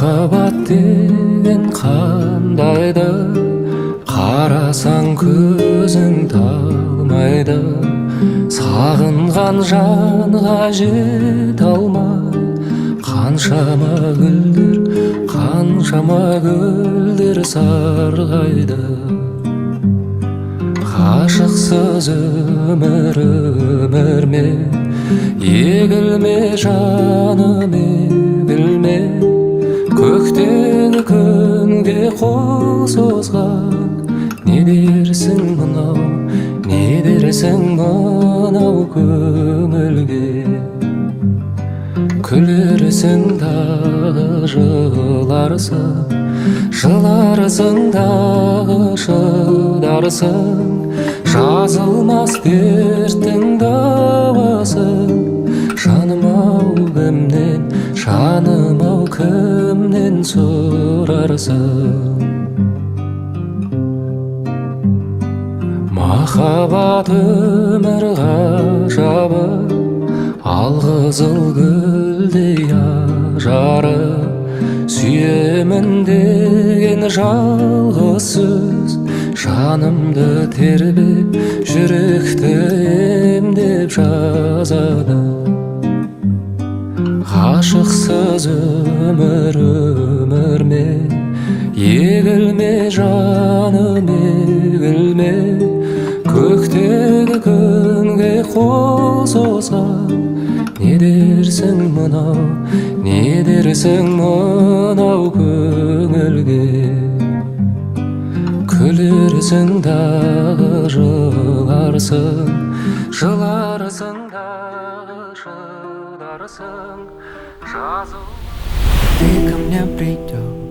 Махаббат деген қандайды, қарасаң көзің талмайды. Сағынған жанға жете алмай, қаншама гүлдер сарғайды. Ғашықсыз өмір ме, егілме жаным, егілме. Көктегі күнге қол созған, не дерсің мынау көңілге. Күлерсің дағы жыларсың дағы шыдарсың. Жазылмас дерттің дауасын, жаным-ау кімнен сұрарсың. Махаббат өмір ғажабы, алқызыл гүлдей ажары. Сүйемін деген жалғыз сөз, жанымды тербеп, жүректі емдеп жазады. Ғашықсыз өмір ме, егілме жаным, егілме. Көктегі күнге қол созған, не дерсің мынау көңілге. Күлерсің дағы жыларсың дағы шыдарсың. Ты ко мне придешь,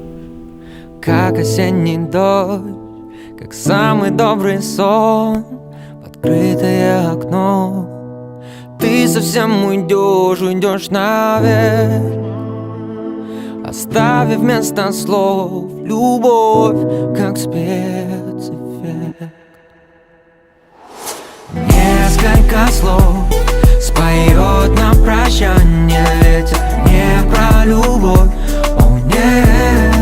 как осенний дождь, как самый добрый сон, открытое окно. Ты совсем уйдешь наверх, оставив вместо слов любовь, как спецэффект. Несколько слов споет на прощание ветер, не про любовь, о нет.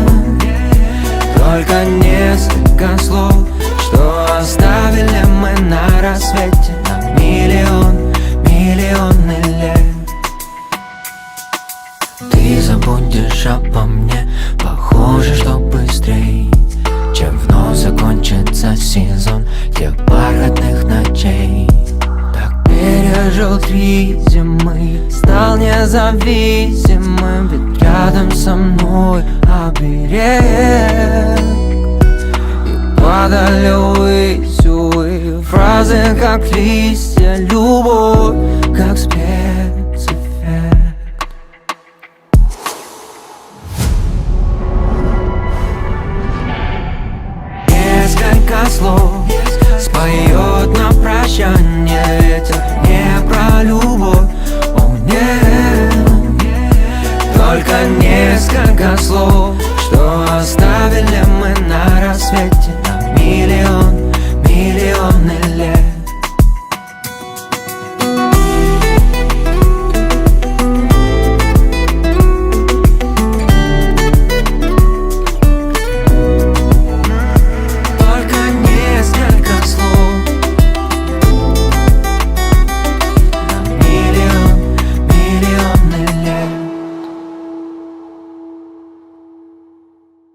Только несколько слов, что оставили мы на рассвете, на миллионы лет. Ты забудешь обо мне, похоже, что быстрей, чем вновь закончится сезон тех бархатных ночей. Так пережил 3 зимы, стал независимым, ведь рядом со мной оберег. И падали ввысь, увы, фразы как листья, любовь как спеть.